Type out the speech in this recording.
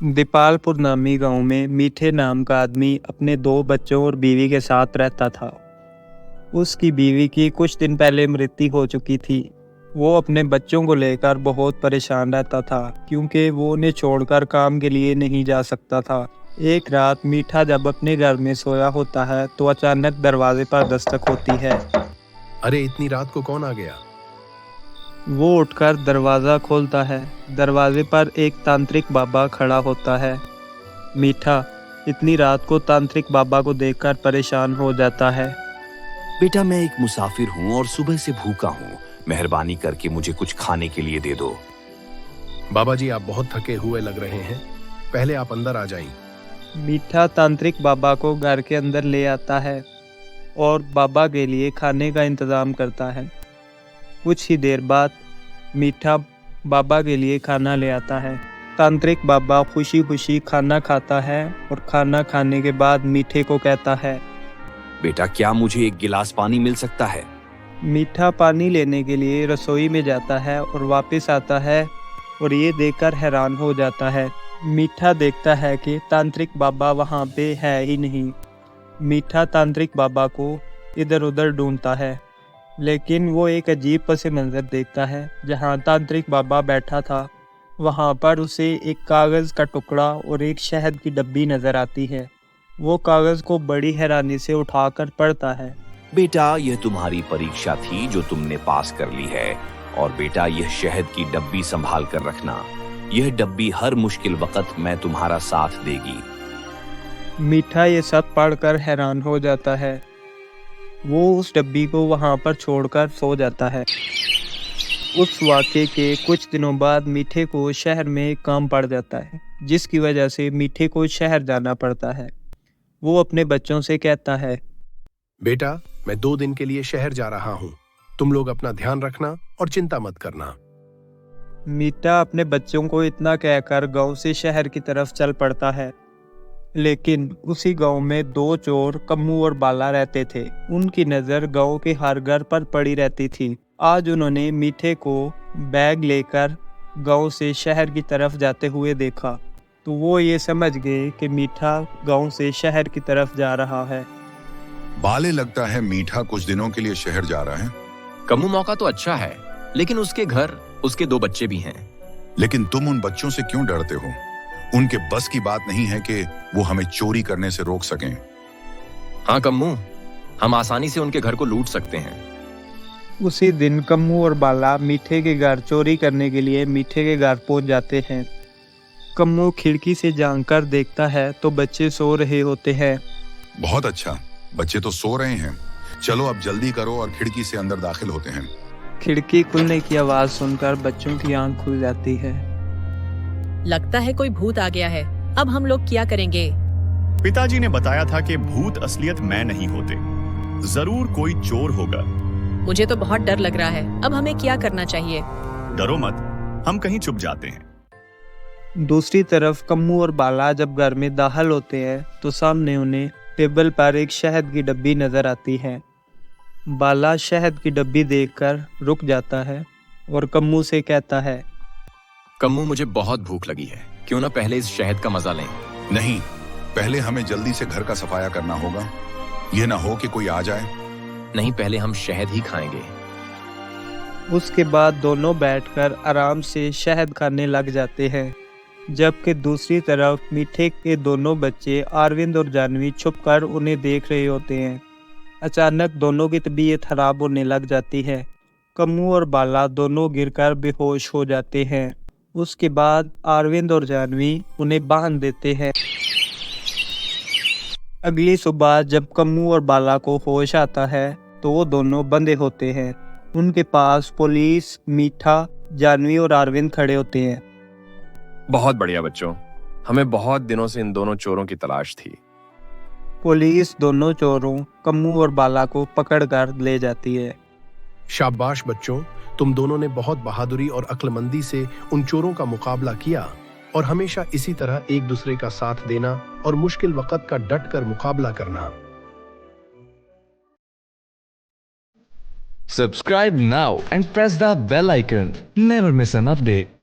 दीपालपुर नामी गांव में मीठे नाम का आदमी अपने 2 बच्चों और बीवी के साथ रहता था। उसकी बीवी की कुछ दिन पहले मृत्यु हो चुकी थी। वो अपने बच्चों को लेकर बहुत परेशान रहता था क्योंकि वो उन्हें छोड़कर काम के लिए नहीं जा सकता था। एक रात मीठा जब अपने घर में सोया होता है तो अचानक दरवाजे पर दस्तक होती है। अरे इतनी रात को कौन आ गया? वो उठकर दरवाज़ा खोलता है। दरवाजे पर एक तांत्रिक बाबा खड़ा होता है। मीठा इतनी रात को तांत्रिक बाबा को देखकर परेशान हो जाता है। बेटा, मैं एक मुसाफिर हूँ और सुबह से भूखा हूँ। मेहरबानी करके मुझे कुछ खाने के लिए दे दो। बाबा जी, आप बहुत थके हुए लग रहे हैं, पहले आप अंदर आ जाइए। मीठा तांत्रिक बाबा को घर के अंदर ले आता है और बाबा के लिए खाने का इंतज़ाम करता है। कुछ ही देर बाद मीठा बाबा के लिए खाना ले आता है। तांत्रिक बाबा खुशी खुशी खाना खाता है और खाना खाने के बाद मीठे को कहता है, बेटा, क्या मुझे एक गिलास पानी मिल सकता है? मीठा पानी लेने के लिए रसोई में जाता है और वापस आता है और ये देखकर हैरान हो जाता है। मीठा देखता है कि तांत्रिक बाबा वहाँ पे है ही नहीं। मीठा तांत्रिक बाबा को इधर उधर ढूंढता है, लेकिन वो एक अजीब पसे मंजर देखता है। जहाँ तांत्रिक बाबा बैठा था वहाँ पर उसे एक कागज़ का टुकड़ा और एक शहद की डब्बी नज़र आती है। वो कागज़ को बड़ी हैरानी से उठाकर पढ़ता है। बेटा, यह तुम्हारी परीक्षा थी जो तुमने पास कर ली है। और बेटा, यह शहद की डब्बी संभाल कर रखना। यह डब्बी हर मुश्किल वक्त में तुम्हारा साथ देगी। मीठा ये सब पढ़कर हैरान हो जाता है। वो उस डब्बी को वहाँ पर छोड़कर सो जाता है। उस वाक़े के कुछ दिनों बाद मीठे को शहर में एक काम पड़ जाता है, जिसकी वजह से मीठे को शहर जाना पड़ता है। वो अपने बच्चों से कहता है, बेटा, मैं 2 दिन के लिए शहर जा रहा हूँ। तुम लोग अपना ध्यान रखना और चिंता मत करना। मीठा अपने बच्चों को इतना कहकर गांव से शहर की तरफ चल पड़ता है। लेकिन उसी गांव में 2 चोर कम्मू और बाला रहते थे। उनकी नज़र गांव के हर घर पर पड़ी रहती थी। आज उन्होंने मीठे को बैग लेकर गांव से शहर की तरफ जाते हुए देखा, तो वो ये समझ गए कि मीठा गांव से शहर की तरफ जा रहा है। बाले, लगता है मीठा कुछ दिनों के लिए शहर जा रहा है। कम्मू मौका तो अच्छा है, लेकिन उसके घर उसके 2 बच्चे भी हैं। लेकिन तुम उन बच्चों से क्यों डरते हो? उनके बस की बात नहीं है कि वो हमें चोरी करने से रोक सकें। हाँ कम्मू, हम आसानी से उनके घर को लूट सकते हैं। उसी दिन कम्मू और बाला मीठे के घर चोरी करने के लिए मीठे के घर पहुंच जाते हैं। कम्मू खिड़की से झांककर देखता है तो बच्चे सो रहे होते हैं। बहुत अच्छा, बच्चे तो सो रहे हैं। चलो अब जल्दी करो और खिड़की से अंदर दाखिल होते हैं। खिड़की खुलने की आवाज़ सुनकर बच्चों की आंख खुल जाती है। लगता है कोई भूत आ गया है। अब हम लोग क्या करेंगे? पिताजी ने बताया था कि भूत असलियत में नहीं होते, जरूर कोई चोर होगा। मुझे तो बहुत डर लग रहा है। अब हमें क्या करना चाहिए? डरो मत, हम कहीं छुप जाते हैं। दूसरी तरफ कम्मू और बाला जब घर में दाखिल होते हैं तो सामने उन्हें टेबल पर एक शहद की डब्बी नजर आती है। बाला शहद की डब्बी देखकर रुक जाता है और कम्मू से कहता है, कम्मू, मुझे बहुत भूख लगी है, क्यों ना पहले इस शहद का मजा लें। नहीं, पहले हमें जल्दी से घर का सफाया करना होगा। यह ना हो कि कोई आ जाए। नहीं, पहले हम शहद ही खाएंगे। उसके बाद दोनों बैठकर आराम से शहद खाने लग जाते हैं। जबकि दूसरी तरफ मीठे के दोनों बच्चे अरविंद और जानवी छुपकर उन्हें देख रहे होते हैं। अचानक दोनों की तबीयत खराब होने लग जाती है। कम्मू और बाला दोनों गिरकर बेहोश हो जाते हैं। उसके बाद अरविंद और जानवी उन्हें बांध देते हैं। अगली सुबह जब कम्मू और बाला को होश आता है तो वो दोनों बंधे होते हैं। उनके पास पुलिस, मीठा, जानवी और अरविंद खड़े होते हैं। बहुत बढ़िया बच्चों, हमें बहुत दिनों से इन दोनों चोरों की तलाश थी। पुलिस दोनों चोरों कम्मू और बाला को पकड़कर ले जाती है। शाबाश बच्चों, तुम दोनों ने बहुत बहादुरी और अक्लमंदी से उन चोरों का मुकाबला किया और हमेशा इसी तरह एक दूसरे का साथ देना और मुश्किल वक्त का डट कर मुकाबला करना। Subscribe now and press the bell icon. Never miss an update.